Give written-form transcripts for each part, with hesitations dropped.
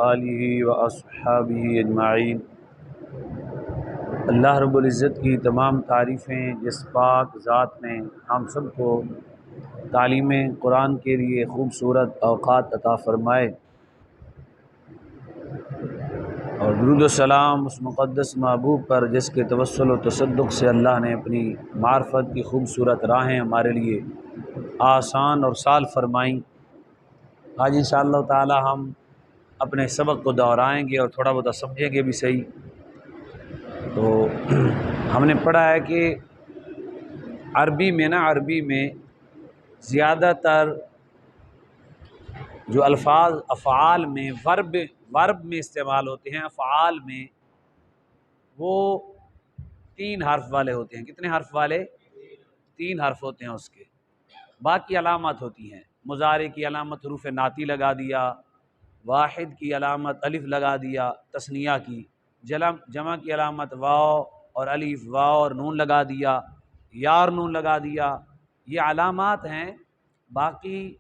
آلہ و اصحابہ اجمعین۔ اللہ رب العزت کی تمام تعریفیں جس پاک ذات نے ہم سب کو تعلیم قرآن کے لیے خوبصورت اوقات عطا فرمائے، اور درود و سلام اس مقدس محبوب پر جس کے توسل و تصدق سے اللہ نے اپنی معرفت کی خوبصورت راہیں ہمارے لیے آسان اور سال فرمائیں۔ آج انشاءاللہ تعالی ہم اپنے سبق کو دہرائیں گے اور تھوڑا بہت سمجھیں گے بھی صحیح۔ تو ہم نے پڑھا ہے کہ عربی میں زیادہ تر جو الفاظ افعال میں ورب میں استعمال ہوتے ہیں، افعال میں وہ 3 حرف والے ہوتے ہیں۔ کتنے حرف والے؟ 3 حرف ہوتے ہیں اس کے۔ باقی علامات ہوتی ہیں، مضارع کی علامت حروف ناطی لگا دیا، واحد کی علامت الف لگا دیا، تثنیہ کی، جمع کی علامت واو اور الف، واو اور نون لگا دیا، یا اور نون لگا دیا، یہ علامات ہیں۔ باقی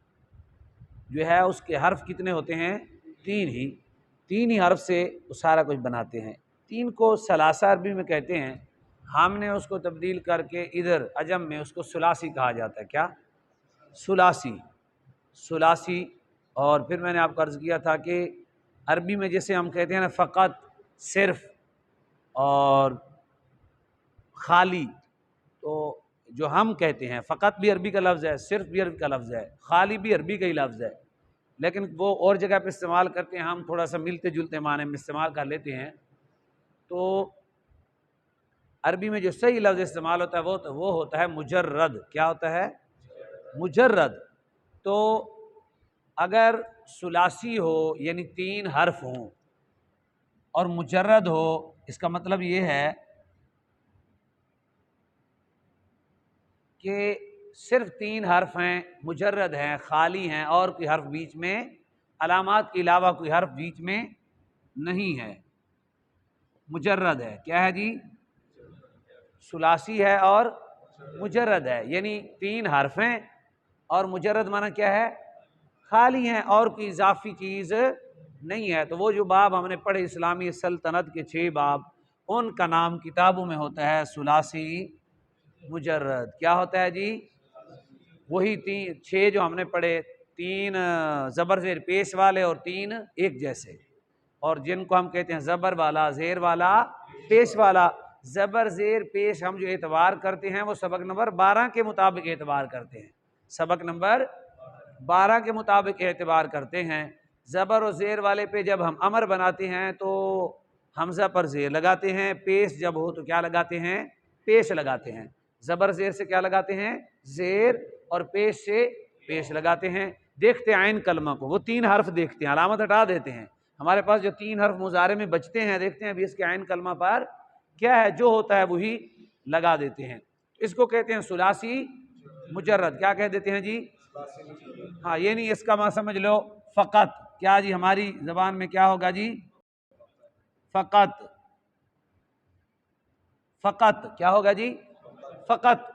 جو ہے اس کے حرف کتنے ہوتے ہیں؟ 3 ہی حرف سے وہ سارا کچھ بناتے ہیں۔ 3 کو ثلاثہ عربی میں کہتے ہیں، ہم نے اس کو تبدیل کر کے ادھر عجم میں اس کو ثلاثی کہا جاتا ہے۔ کیا؟ ثلاثی۔ اور پھر میں نے آپ کو عرض کیا تھا کہ عربی میں جیسے ہم کہتے ہیں نا فقط، صرف اور خالی، تو جو ہم کہتے ہیں فقط بھی عربی کا لفظ ہے، صرف بھی عربی کا لفظ ہے، خالی بھی عربی کا ہی لفظ ہے، لیکن وہ اور جگہ پہ استعمال کرتے ہیں، ہم تھوڑا سا ملتے جلتے معنی میں استعمال کر لیتے ہیں۔ تو عربی میں جو صحیح لفظ استعمال ہوتا ہے وہ ہوتا ہے مجرد۔ کیا ہوتا ہے؟ مجرد۔ تو اگر ثلاثی ہو یعنی 3 حرف ہوں اور مجرد ہو، اس کا مطلب یہ ہے کہ صرف 3 حرف ہیں، مجرد ہیں، خالی ہیں، اور کوئی حرف بیچ میں، علامات کے علاوہ کوئی حرف بیچ میں نہیں ہے، مجرد ہے۔ کیا ہے جی؟ ثلاثی ہے اور مجرد ہے، یعنی 3 حرف ہیں اور مجرد معنی کیا ہے؟ خالی ہیں، اور کوئی اضافی چیز نہیں ہے۔ تو وہ جو باب ہم نے پڑھے اسلامی سلطنت کے 6 باب، ان کا نام کتابوں میں ہوتا ہے ثلاثی مجرد۔ کیا ہوتا ہے جی؟ وہی 6 جو ہم نے پڑھے، 3 زبر زیر پیش والے اور 3 ایک جیسے، اور جن کو ہم کہتے ہیں زبر والا، زیر والا، پیش والا۔ زبر زیر پیش ہم جو اعتبار کرتے ہیں وہ سبق نمبر 12 کے مطابق اعتبار کرتے ہیں، سبق نمبر 12 کے مطابق اعتبار کرتے ہیں۔ زبر و زیر والے پہ جب ہم امر بناتے ہیں تو حمزہ پر زیر لگاتے ہیں، پیش جب ہو تو کیا لگاتے ہیں؟ پیش لگاتے ہیں۔ زبر زیر سے کیا لگاتے ہیں؟ زیر، اور پیش سے پیش لگاتے ہیں۔ دیکھتے ہیں عین کلمہ کو، وہ 3 حرف دیکھتے ہیں، علامت ہٹا دیتے ہیں، ہمارے پاس جو 3 حرف مضارع میں بچتے ہیں دیکھتے ہیں ابھی اس کے عین کلمہ پر کیا ہے، جو ہوتا ہے وہی لگا دیتے ہیں۔ اس کو کہتے ہیں ثلاثی مجرد۔ کیا کہہ دیتے ہیں جی؟ ہاں، یہ نہیں، اس کا معنی سمجھ لو فقط۔ کیا جی؟ ہماری زبان میں کیا ہوگا جی؟ فقط۔ فقط کیا ہوگا جی؟ فقط۔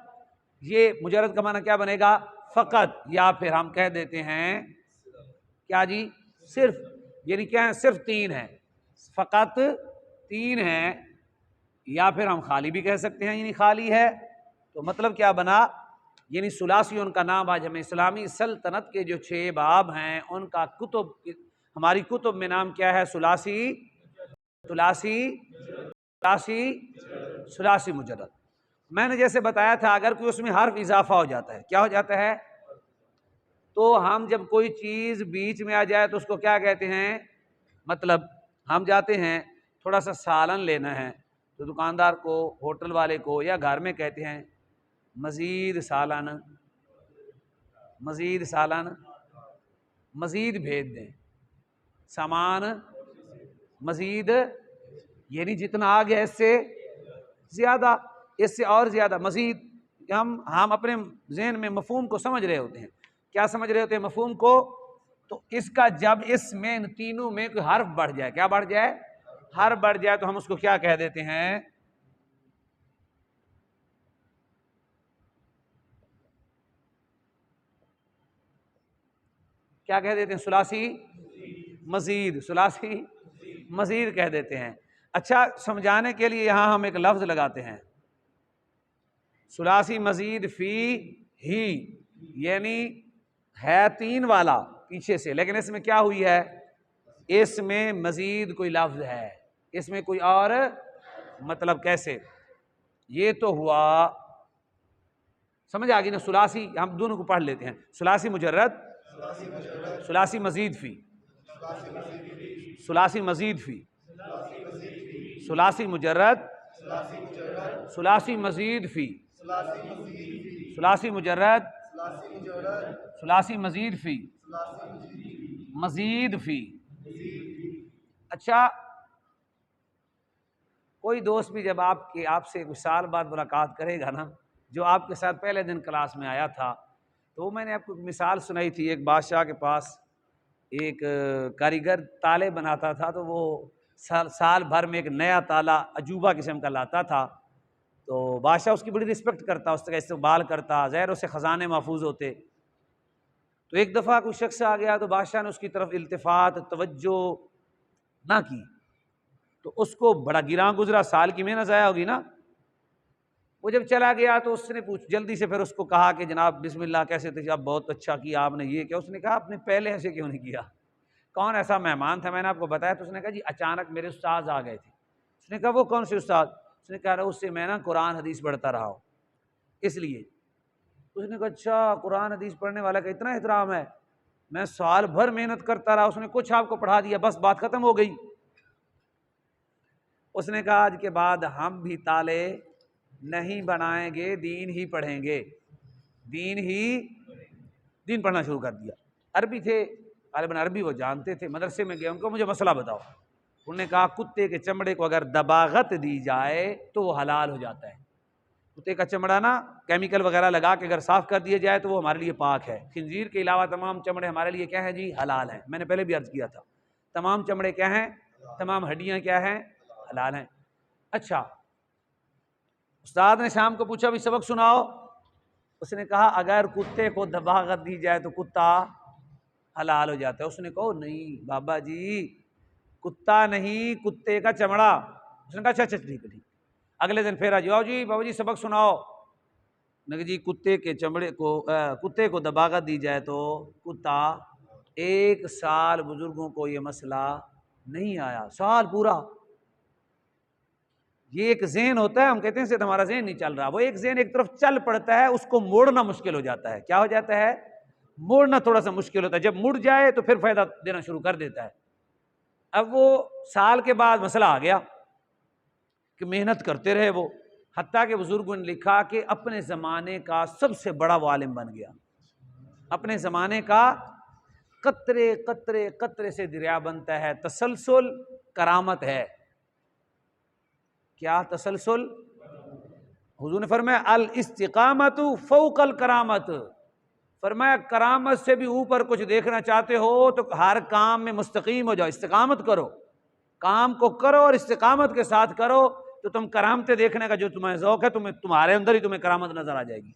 یہ مجرد کا معنی کیا بنے گا؟ فقط۔ یا پھر ہم کہہ دیتے ہیں کیا جی؟ صرف، یعنی کیا ہے؟ صرف 3 ہیں، فقط 3 ہیں، یا پھر ہم خالی بھی کہہ سکتے ہیں، یعنی خالی ہے۔ تو مطلب کیا بنا؟ یعنی ثلاثی ان کا نام آج ہمیں اسلامی سلطنت کے جو 6 باب ہیں ان کا کتب، ہماری کتب میں نام کیا ہے؟ ثلاثی مجرد۔ میں نے جیسے بتایا تھا اگر کوئی اس میں حرف اضافہ ہو جاتا ہے، کیا ہو جاتا ہے؟ تو ہم جب کوئی چیز بیچ میں آ جائے تو اس کو کیا کہتے ہیں؟ مطلب ہم جاتے ہیں تھوڑا سا سالن لینا ہے تو دکاندار کو، ہوٹل والے کو یا گھر میں کہتے ہیں مزید سالن، مزید سالن، مزید بھیج دیں، سامان مزید، یعنی جتنا آ گیا اس سے زیادہ، اس سے اور زیادہ، مزید۔ ہم اپنے ذہن میں مفہوم کو سمجھ رہے ہوتے ہیں۔ کیا سمجھ رہے ہوتے ہیں مفہوم کو؟ تو اس کا جب اس میں ان تینوں میں کوئی حرف بڑھ جائے، کیا بڑھ جائے؟ حرف بڑھ جائے تو ہم اس کو کیا کہہ دیتے ہیں؟ کیا کہہ دیتے ہیں؟ ثلاثی مزید، ثلاثی مزید کہہ دیتے ہیں۔ اچھا سمجھانے کے لیے یہاں ہم ایک لفظ لگاتے ہیں، ثلاثی مزید فی ہی، یعنی ہے 3 والا پیچھے سے، لیکن اس میں کیا ہوئی ہے، اس میں مزید کوئی لفظ ہے، اس میں کوئی اور مطلب کیسے، یہ تو ہوا سمجھ آگئی نا۔ ثلاثی ہم دونوں کو پڑھ لیتے ہیں، ثلاثی مجرد، ثلاثی مزید فی، ثلاثی مزید فی، ثلاثی مجرد، ثلاثی مزید فی، ثلاثی مجرد، ثلاثی مزید فی، مزید فی۔ اچھا کوئی دوست بھی جب آپ سے کچھ سال بعد ملاقات کرے گا نا، جو آپ کے ساتھ پہلے دن کلاس میں آیا تھا، تو میں نے آپ کو ایک مثال سنائی تھی، ایک بادشاہ کے پاس ایک کاریگر تالے بناتا تھا، تو وہ سال بھر میں ایک نیا تالا عجوبہ قسم کا لاتا تھا، تو بادشاہ اس کی بڑی رسپیکٹ کرتا، اس کا استقبال کرتا، ظاہر اس سے خزانے محفوظ ہوتے۔ تو ایک دفعہ کوئی شخص آ گیا تو بادشاہ نے اس کی طرف التفات توجہ نہ کی، تو اس کو بڑا گراں گزرا، سال کی محنت ضائع ہوگی نا۔ وہ جب چلا گیا تو اس نے جلدی سے پھر اس کو کہا کہ جناب بسم اللہ، کیسے تھے آپ، بہت اچھا کیا آپ نے یہ کیا۔ اس نے کہا آپ نے پہلے ایسے کیوں نہیں کیا، کون ایسا مہمان تھا، میں نے آپ کو بتایا۔ تو اس نے کہا جی اچانک میرے استاد آ گئے تھے۔ اس نے کہا وہ کون سے استاد؟ اس نے کہا اس سے میں نا قرآن حدیث پڑھتا رہا ہوں اس لیے۔ اس نے کہا اچھا قرآن حدیث پڑھنے والا کا اتنا احترام ہے، میں سال بھر محنت کرتا رہا، اس نے کچھ آپ کو پڑھا دیا، بس بات ختم ہو گئی۔ اس نے کہا آج کے بعد ہم بھی تالے نہیں بنائیں گے، دین ہی پڑھیں گے، دین پڑھنا شروع کر دیا۔ عربی تھے، غالباً عربی وہ جانتے تھے، مدرسے میں گئے، ان کو مجھے مسئلہ بتاؤ۔ انہوں نے کہا کتے کے چمڑے کو اگر دباغت دی جائے تو وہ حلال ہو جاتا ہے۔ کتے کا چمڑا نا کیمیکل وغیرہ لگا کے اگر صاف کر دیا جائے تو وہ ہمارے لیے پاک ہے۔ خنزیر کے علاوہ تمام چمڑے ہمارے لیے کیا ہیں جی، حلال ہیں۔ میں نے پہلے بھی عرض کیا تھا، تمام چمڑے کیا ہیں، تمام ہڈیاں کیا ہیں، حلال ہیں۔ اچھا استاد نے شام کو پوچھا بھی سبق سناؤ، اس نے کہا اگر کتے کو دباغت دی جائے تو کتا حلال ہو جاتا ہے۔ اس نے کہا نہیں بابا جی، کتا نہیں، کتے کا چمڑا۔ اس نے کہا اچھا ٹھیک ہے ٹھیک۔ اگلے دن پھر آؤ جی بابا جی سبق سناؤ، نے جی کتے کے چمڑے کو کتے کو دباغت دی جائے تو کتا، 1 سال بزرگوں کو یہ مسئلہ نہیں آیا، سال پورا۔ یہ ایک ذہن ہوتا ہے، ہم کہتے ہیں سے ہمارا ذہن نہیں چل رہا، وہ ایک ذہن ایک طرف چل پڑتا ہے، اس کو موڑنا مشکل ہو جاتا ہے۔ کیا ہو جاتا ہے؟ موڑنا تھوڑا سا مشکل ہوتا ہے، جب مڑ جائے تو پھر فائدہ دینا شروع کر دیتا ہے۔ اب وہ سال کے بعد مسئلہ آ گیا کہ محنت کرتے رہے وہ، حتیٰ کہ بزرگوں نے لکھا کہ اپنے زمانے کا سب سے بڑا وہ عالم بن گیا، اپنے زمانے کا قطرے قطرے قطرے سے دریا بنتا ہے۔ تسلسل کرامت ہے۔ کیا تسلسل؟ حضور نے فرمایا الاستقامت فوق الکرامت، فرمایا کرامت سے بھی اوپر کچھ دیکھنا چاہتے ہو تو ہر کام میں مستقیم ہو جاؤ، استقامت کرو، کام کو کرو اور استقامت کے ساتھ کرو تو تم کرامتیں دیکھنے کا جو تمہیں ذوق ہے تمہارے اندر ہی تمہیں کرامت نظر آ جائے گی۔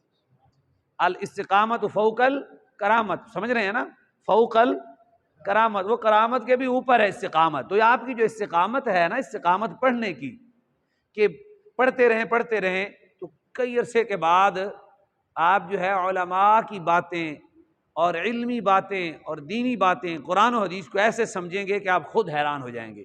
الاستقامت فوق الکرامت، سمجھ رہے ہیں نا، فوق الکرامت، وہ کرامت کے بھی اوپر ہے استقامت۔ تو یہ آپ کی جو استقامت ہے نا، استقامت پڑھنے کی، کہ پڑھتے رہیں تو کئی عرصے کے بعد آپ جو ہے علماء کی باتیں اور علمی باتیں اور دینی باتیں قرآن و حدیث کو ایسے سمجھیں گے کہ آپ خود حیران ہو جائیں گے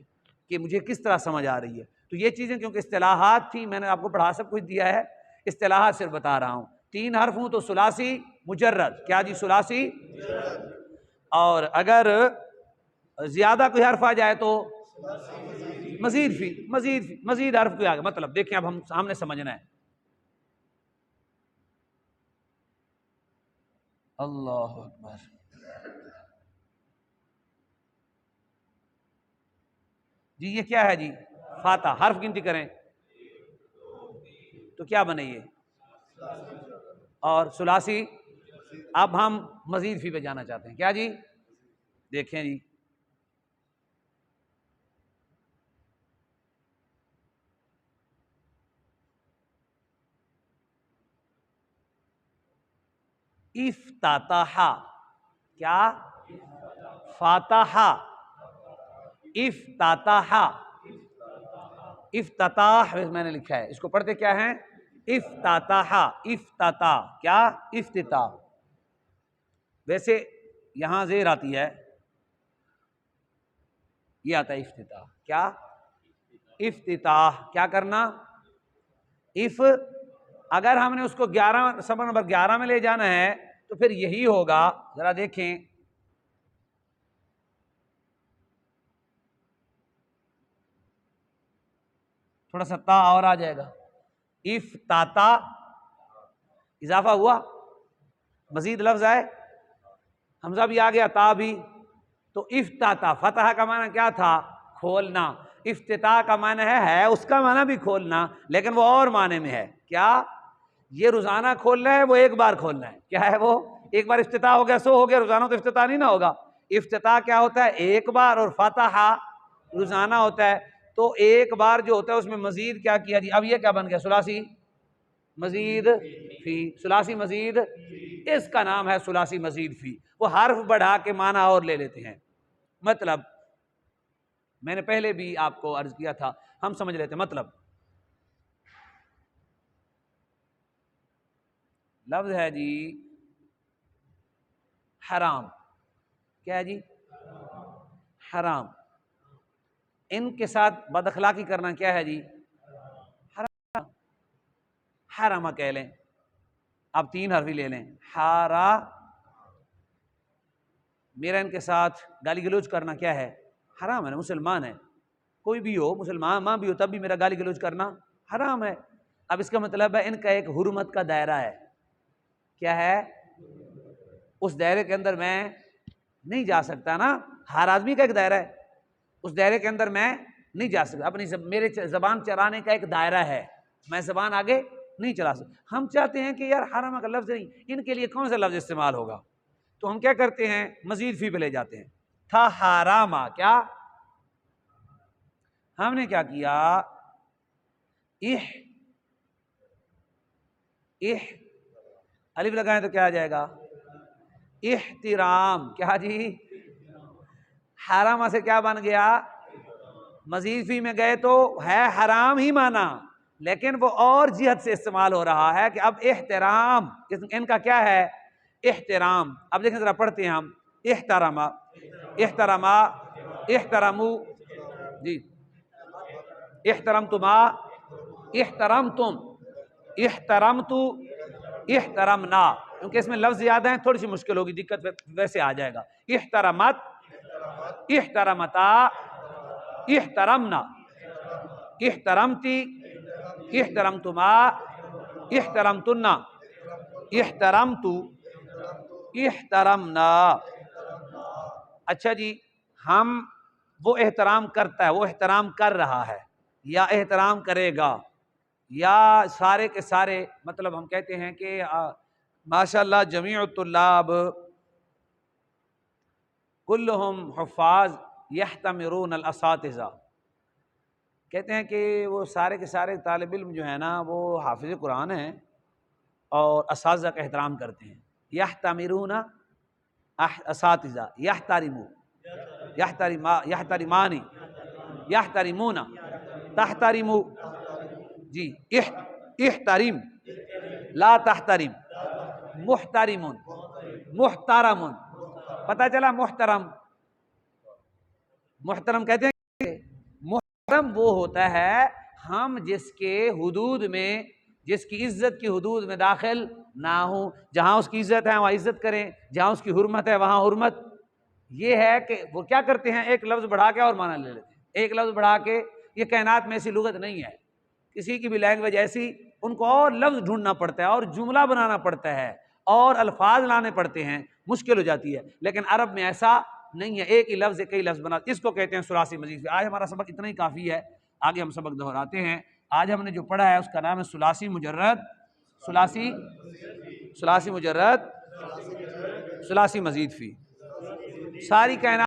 کہ مجھے کس طرح سمجھ آ رہی ہے۔ تو یہ چیزیں کیونکہ اصطلاحات تھی، میں نے آپ کو پڑھا سب کچھ دیا ہے، اصطلاحات صرف بتا رہا ہوں۔ 3 حرف ہوں تو ثلاثی مجرد، کیا جی ثلاثی، اور اگر زیادہ کوئی حرف آ جائے تو مزید فی، مزید حرف کوئی آگے، مطلب دیکھیں اب ہم نے سمجھنا ہے۔ اللہ اکبر۔ جی یہ کیا ہے جی، فاتح، حرف گنتی کریں تو کیا بنے یہ، اور ثلاثی۔ اب ہم مزید فی پہ جانا چاہتے ہیں، کیا جی، دیکھیں جی، افتتاح، کیا، فاتحہ، افتتاح، افتتاح میں نے لکھا ہے، اس کو پڑھتے کیا ہیں؟ افتتاح، افتتاح کیا؟ افتتاح. ویسے یہاں زیر آتی ہے، یہ آتا ہے افتتاح. کیا؟ افتتاح. کیا کرنا؟ اگر ہم نے اس کو 11 سبق نمبر 11 میں لے جانا ہے تو پھر یہی ہوگا. ذرا دیکھیں، تھوڑا سا تا اور آ جائے گا. افتتاح اضافہ ہوا، مزید لفظ آئے، حمزہ بھی آ گیا، تا بھی. تو افتتاح، فتح کا معنی کیا تھا؟ کھولنا. افتتاح کا معنی ہے اس کا معنی بھی کھولنا، لیکن وہ اور معنی میں ہے. کیا؟ یہ روزانہ کھولنا ہے، وہ ایک بار کھولنا ہے. کیا ہے وہ؟ ایک بار افتتاح ہو گیا سو ہو گیا، روزانہ تو افتتاح نہیں نہ ہوگا. افتتاح کیا ہوتا ہے؟ ایک بار، اور فتح روزانہ ہوتا ہے. تو ایک بار جو ہوتا ہے اس میں مزید کیا کیا جی؟ اب یہ کیا بن گیا؟ ثلاثی مزید فی. ثلاثی مزید، اس کا نام ہے ثلاثی مزید فی. وہ حرف بڑھا کے معنی اور لے لیتے ہیں. مطلب میں نے پہلے بھی آپ کو عرض کیا تھا، ہم سمجھ لیتے. مطلب لفظ ہے جی حرام. کیا ہے جی؟ حرام. ان کے ساتھ بد اخلاقی کرنا کیا ہے جی؟ حرام. حرامہ کہہ لیں، آپ 3 حرفی لے لیں. حارا. میرا ان کے ساتھ گالی گلوچ کرنا کیا ہے؟ حرام ہے نا. مسلمان ہے، کوئی بھی ہو، مسلمان ماں بھی ہو، تب بھی میرا گالی گلوچ کرنا حرام ہے. اب اس کا مطلب ہے ان کا ایک حرمت کا دائرہ ہے. کیا ہے؟ اس دائرے کے اندر میں نہیں جا سکتا نا. ہر آدمی کا ایک دائرہ ہے، اس دائرے کے اندر میں نہیں جا سکتا. اپنی میرے زبان چرانے کا ایک دائرہ ہے، میں زبان آگے نہیں چلا سکتا. ہم چاہتے ہیں کہ یار حرام کا لفظ نہیں، ان کے لیے کون سا لفظ استعمال ہوگا؟ تو ہم کیا کرتے ہیں؟ مزید فی پہ لے جاتے ہیں. تھا حراما. کیا ہم نے کیا کیا؟ الف لگائیں تو کیا آ جائے گا؟ احترام. کیا جی؟ حرام سے کیا بن گیا؟ مزید فی میں گئے تو ہے حرام ہی مانا، لیکن وہ اور جہت سے استعمال ہو رہا ہے کہ اب احترام ان کا کیا ہے؟ احترام. اب دیکھیں ذرا پڑھتے ہیں ہم. احترما، احترما، احترمو جی، احترمتما، احترمتم، احترمتو، احترمنا. کیونکہ اس میں لفظ زیادہ ہیں، تھوڑی سی مشکل ہوگی، دقت ویسے آ جائے گا. احترمت، احترمتا، احترمنا، احترمتی، احترمتما، احترمتنا، احترمتو، احترمنا. اچھا جی، ہم وہ احترام کرتا ہے، وہ احترام کر رہا ہے، یا احترام کرے گا، یا سارے کے سارے. مطلب ہم کہتے ہیں کہ ماشاء اللہ جمیع الطلاب کلہم حفاظ یحتمرون الاساتذہ. کہتے ہیں کہ وہ سارے کے سارے طالب علم جو ہیں نا وہ حافظ قرآن ہیں اور اساتذہ کا احترام کرتے ہیں. یحتمرون اساتذہ، یحترمو، یحترمانی، یحترمون، تحترمو جی. احترم، لا تحترم، محترمون، محترمون. پتہ چلا محترم. محترم کہتے ہیں، محترم وہ ہوتا ہے ہم جس کے حدود میں، جس کی عزت کی حدود میں داخل نہ ہوں. جہاں اس کی عزت ہے وہاں عزت کریں، جہاں اس کی حرمت ہے وہاں حرمت. یہ ہے کہ وہ کیا کرتے ہیں؟ ایک لفظ بڑھا کے اور معنی لے لیتے ہیں. ایک لفظ بڑھا کے، یہ کائنات میں ایسی لغت نہیں ہے، کسی کی بھی لینگویج ایسی، ان کو اور لفظ ڈھونڈنا پڑتا ہے اور جملہ بنانا پڑتا ہے اور الفاظ لانے پڑتے ہیں، مشکل ہو جاتی ہے. لیکن عرب میں ایسا نہیں ہے، ایک ہی لفظ کئی لفظ بنا. اس کو کہتے ہیں ثلاثی مزید. آج ہمارا سبق اتنا ہی کافی ہے، آگے ہم سبق دہراتے ہیں. آج ہم نے جو پڑھا ہے اس کا نام ہے ثلاثی مجرد، ثلاثی مجرد، ثلاثی مزید فی. ساری کائنات